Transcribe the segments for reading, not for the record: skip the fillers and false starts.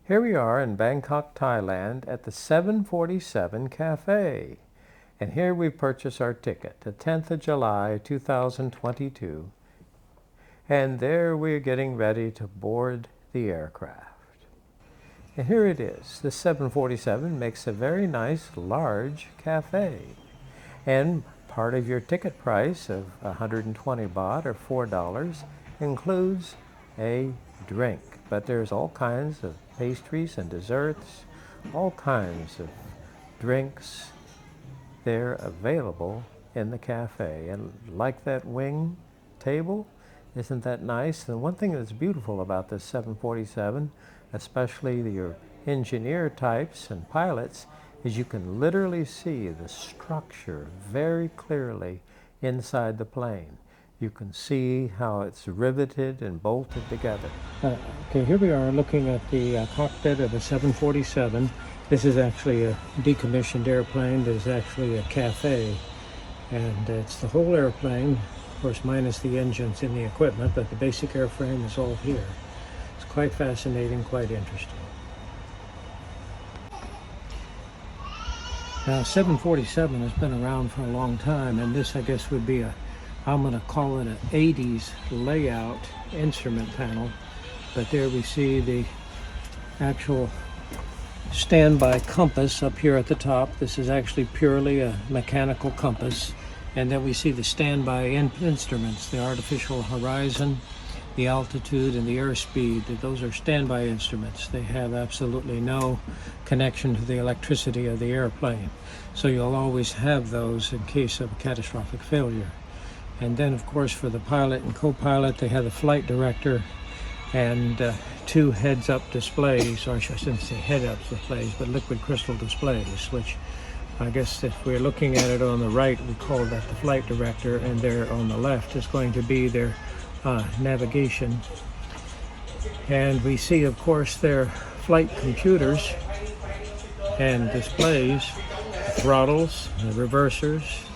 Here we are in Bangkok, Thailand at the 747 Cafe. And here we purchase our ticket, the 10th of July, 2022. And there we're getting ready to board the aircraft. And here it is. The 747 makes a very nice, large cafe. And part of your ticket price of 120 baht or $4 includes a drink. But there's all kinds of pastries and desserts, all kinds of drinks. They're available in the cafe. And like that wing table, isn't that nice? And one thing that's beautiful about this 747, especially your engineer types and pilots, is you can literally see the structure very clearly inside the plane. You can see how it's riveted and bolted together. Okay, here we are looking at the cockpit of a 747. This is actually a decommissioned airplane. There's actually a cafe, and it's the whole airplane, of course minus the engines and the equipment, but the basic airframe is all here. It's quite fascinating, quite interesting. Now, 747 has been around for a long time, and this, I guess, would be I'm going to call it an 80s layout instrument panel. But there we see the actual standby compass up here at the top. This is actually purely a mechanical compass. And then we see the standby instruments, the artificial horizon, the altitude, and the airspeed. Those are standby instruments. They have absolutely no connection to the electricity of the airplane. So you'll always have those in case of a catastrophic failure. And then, of course, for the pilot and co-pilot, they have the flight director and two heads-up displays, or I shouldn't say head-up displays, but liquid crystal displays, which I guess if we're looking at it on the right, we call that the flight director, and there on the left is going to be their navigation. And we see, of course, their flight computers and displays, throttles, the reversers,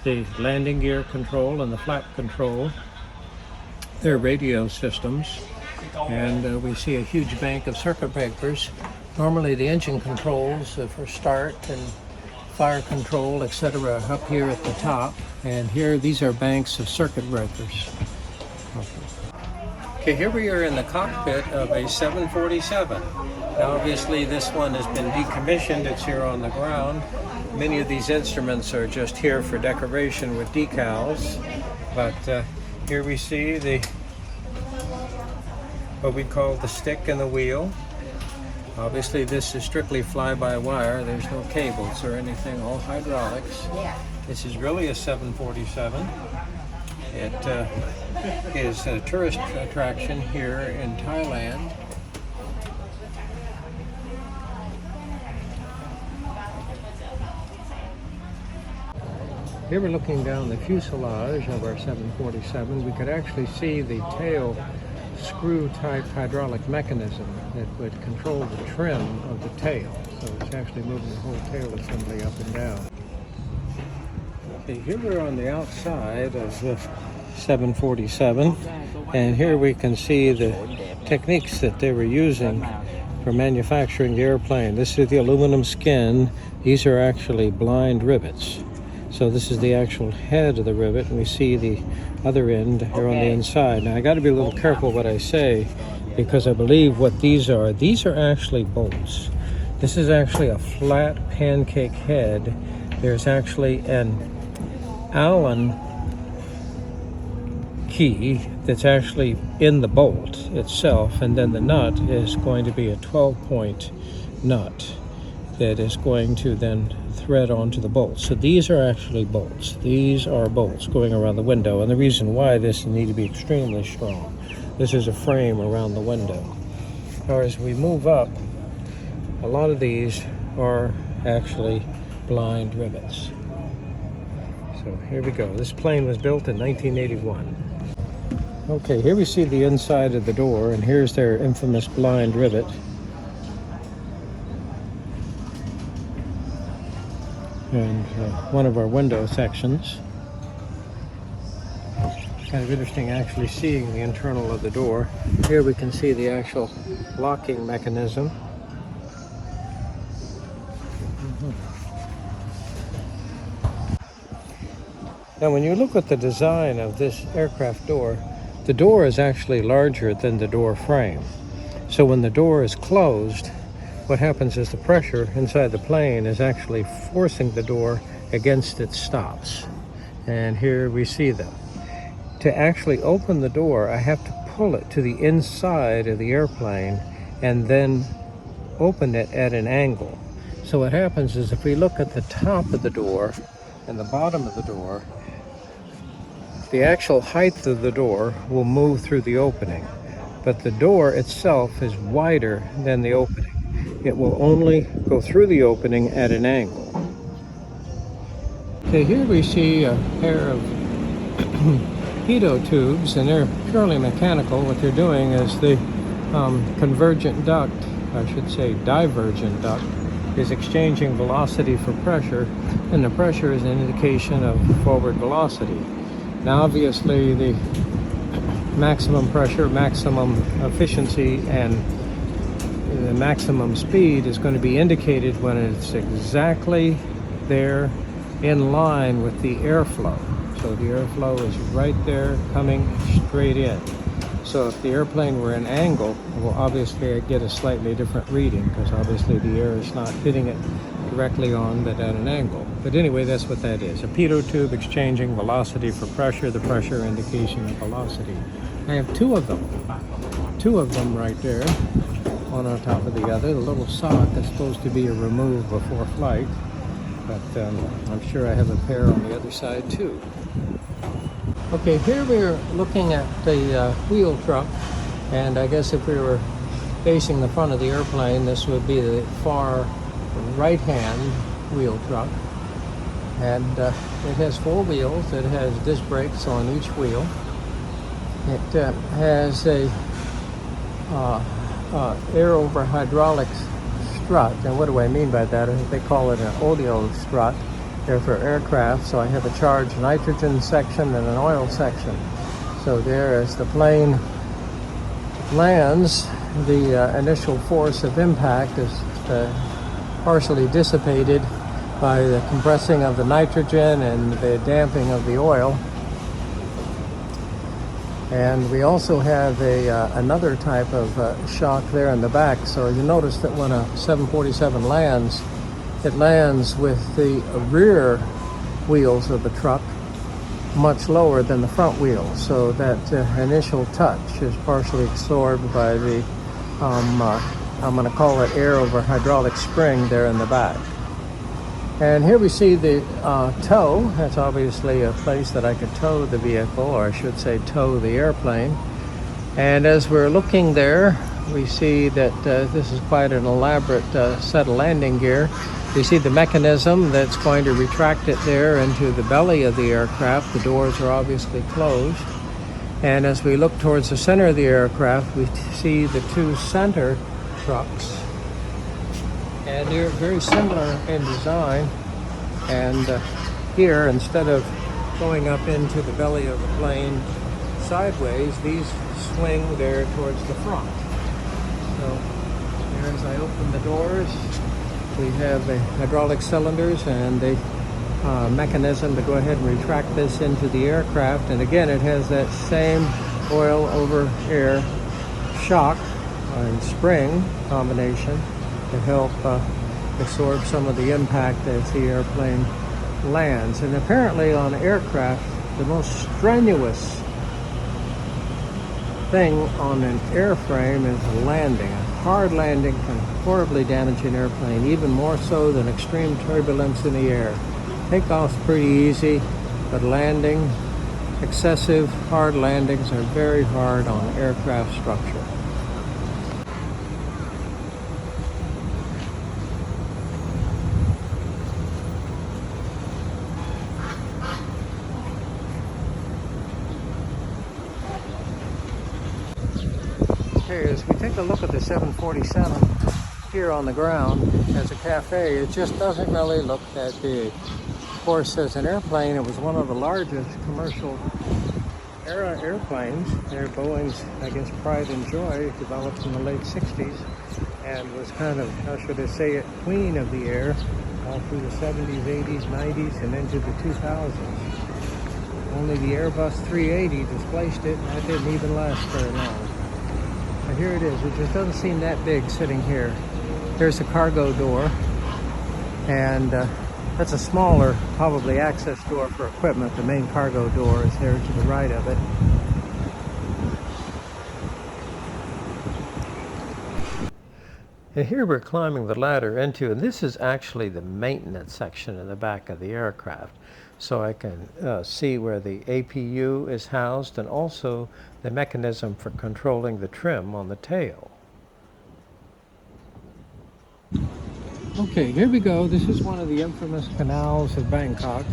the landing gear control and the flap control, their radio systems, and we see a huge bank of circuit breakers. Normally the engine controls for start and fire control, etc., up here at the top, and here these are banks of circuit breakers. Okay, here we are in the cockpit of a 747. Now obviously this one has been decommissioned, it's here on the ground. Many of these instruments are just here for decoration with decals, but here we see what we call the stick and the wheel. Obviously this is strictly fly-by-wire, there's no cables or anything, all hydraulics. This is really a 747. It is a tourist attraction here in Thailand. Here we're looking down the fuselage of our 747. We could actually see the tail screw-type hydraulic mechanism that would control the trim of the tail. So it's actually moving the whole tail assembly up and down. Okay, here we're on the outside of the 747, and here we can see the techniques that they were using for manufacturing the airplane. This is the aluminum skin. These are actually blind rivets. So this is the actual head of the rivet, and we see the other end here on the inside. Now I got to be a little careful what I say, because I believe what these are actually bolts. This is actually a flat pancake head. There's actually an Allen key that's actually in the bolt itself, and then the nut is going to be a 12-point nut that is going to then thread onto the bolts. So these are actually bolts. These are bolts going around the window, and the reason why this need to be extremely strong. This is a frame around the window. Now as we move up, a lot of these are actually blind rivets. So here we go. This plane was built in 1981. Okay, here we see the inside of the door, and here's their infamous blind rivet. And one of our window sections. Kind of interesting actually seeing the internal of the door. Here we can see the actual locking mechanism. Now, when you look at the design of this aircraft door, the door is actually larger than the door frame. So when the door is closed, what happens is the pressure inside the plane is actually forcing the door against its stops. And here we see them. To actually open the door, I have to pull it to the inside of the airplane and then open it at an angle. So what happens is if we look at the top of the door and the bottom of the door, the actual height of the door will move through the opening, but the door itself is wider than the opening. It will only go through the opening at an angle. Okay, here we see a pair of pitot tubes, and they're purely mechanical. What they're doing is the convergent duct, I should say divergent duct, is exchanging velocity for pressure, and the pressure is an indication of forward velocity. Now obviously the maximum pressure, maximum efficiency, and the maximum speed is going to be indicated when it's exactly there in line with the airflow. So the airflow is right there coming straight in. So if the airplane were an angle, well, obviously I'd get a slightly different reading because obviously the air is not hitting it directly on, but at an angle. But anyway, that's what that is. A pitot tube exchanging velocity for pressure, the pressure indication of velocity. I have two of them right there, one on top of the other. The little sock is supposed to be a remove before flight, but I'm sure I have a pair on the other side too. Okay, here we're looking at the wheel truck, and I guess if we were facing the front of the airplane, this would be the far right-hand wheel truck. And it has four wheels. It has disc brakes on each wheel. It has a air over hydraulic strut. And what do I mean by that? They call it an oleo strut. They're for aircraft. So I have a charged nitrogen section and an oil section. So there, as the plane lands, the initial force of impact is partially dissipated by the compressing of the nitrogen and the damping of the oil. And we also have another type of shock there in the back. So you notice that when a 747 lands, it lands with the rear wheels of the truck much lower than the front wheels. So that initial touch is partially absorbed by the, I'm going to call it air over hydraulic spring there in the back. And here we see the tow. That's obviously a place that I could tow the vehicle, or I should say tow the airplane. And as we're looking there, we see that this is quite an elaborate set of landing gear. You see the mechanism that's going to retract it there into the belly of the aircraft. The doors are obviously closed. And as we look towards the center of the aircraft, we see the two center trucks. And they're very similar in design. And here, instead of going up into the belly of the plane sideways, these swing there towards the front. So here, as I open the doors, we have the hydraulic cylinders and the mechanism to go ahead and retract this into the aircraft. And again, it has that same oil over air shock and spring combination to help absorb some of the impact as the airplane lands. And apparently on aircraft, the most strenuous thing on an airframe is landing. A hard landing can horribly damage an airplane, even more so than extreme turbulence in the air. Takeoff's pretty easy, but landing, excessive hard landings are very hard on aircraft structure. Okay, as we take a look at the 747 here on the ground as a cafe, it just doesn't really look that big. Of course, as an airplane, it was one of the largest commercial airplanes. They're Boeing's, I guess, pride and joy, developed in the late 60s, and was kind of, how should I say it, queen of the air all through the 70s, 80s, 90s, and into the 2000s. Only the Airbus 380 displaced it, and that didn't even last very long. But here it is. It just doesn't seem that big sitting here. There's a cargo door, and that's a smaller, probably access door for equipment. The main cargo door is there to the right of it. And here we're climbing the ladder into, and this is actually the maintenance section in the back of the aircraft. So I can see where the APU is housed, and also the mechanism for controlling the trim on the tail. Okay, here we go. This is one of the infamous canals of Bangkok.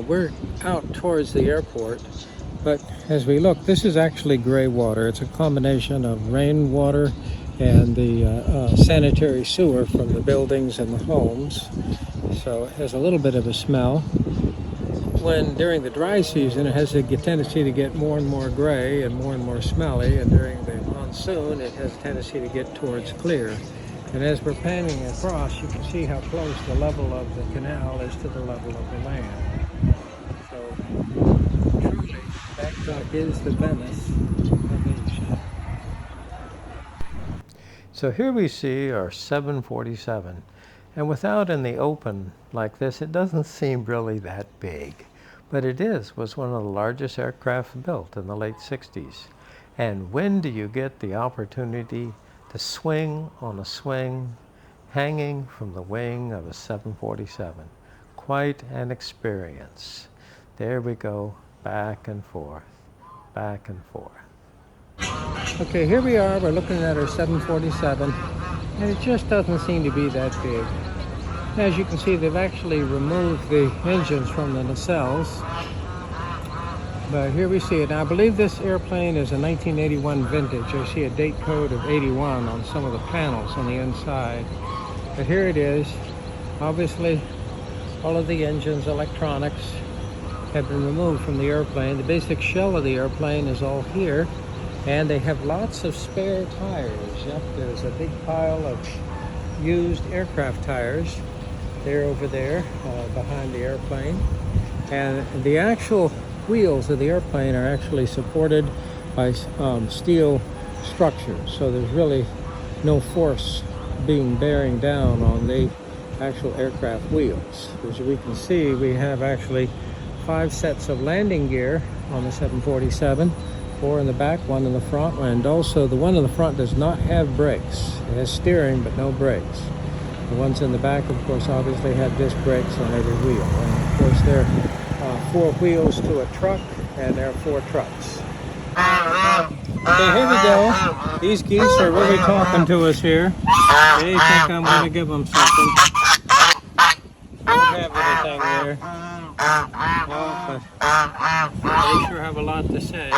We're out towards the airport, but as we look, this is actually gray water. It's a combination of rainwater and the sanitary sewer from the buildings and the homes. So it has a little bit of a smell. During the dry season, it has a tendency to get more and more gray and more smelly, and during the monsoon, it has a tendency to get towards clear. And as we're panning across, you can see how close the level of the canal is to the level of the land. So, truly, Bangkok is the Venice of Asia. So here we see our 747. And without in the open like this, it doesn't seem really that big. But it was one of the largest aircraft built in the late 60s. And when do you get the opportunity to swing on a swing hanging from the wing of a 747? Quite an experience. There we go, back and forth, back and forth. Okay, here we are. We're looking at our 747, and it just doesn't seem to be that big. As you can see, they've actually removed the engines from the nacelles. But here we see it. Now, I believe this airplane is a 1981 vintage. I see a date code of 81 on some of the panels on the inside. But here it is. Obviously, all of the engines, electronics have been removed from the airplane. The basic shell of the airplane is all here. And they have lots of spare tires. Yep, there's a big pile of used aircraft tires. They're over there behind the airplane. And the actual wheels of the airplane are actually supported by steel structures. So there's really no force bearing down on the actual aircraft wheels. As we can see, we have actually 5 sets of landing gear on the 747. 4 in the back, 1 in the front, and also the one in the front does not have brakes. It has steering but no brakes. The ones in the back, of course, obviously have disc brakes on every wheel. And of course, there are 4 wheels to a truck, and there are 4 trucks. Okay, here we go. These geese are really talking to us here. They think I'm going to give them something. Don't have anything there. No, but they sure have a lot to say.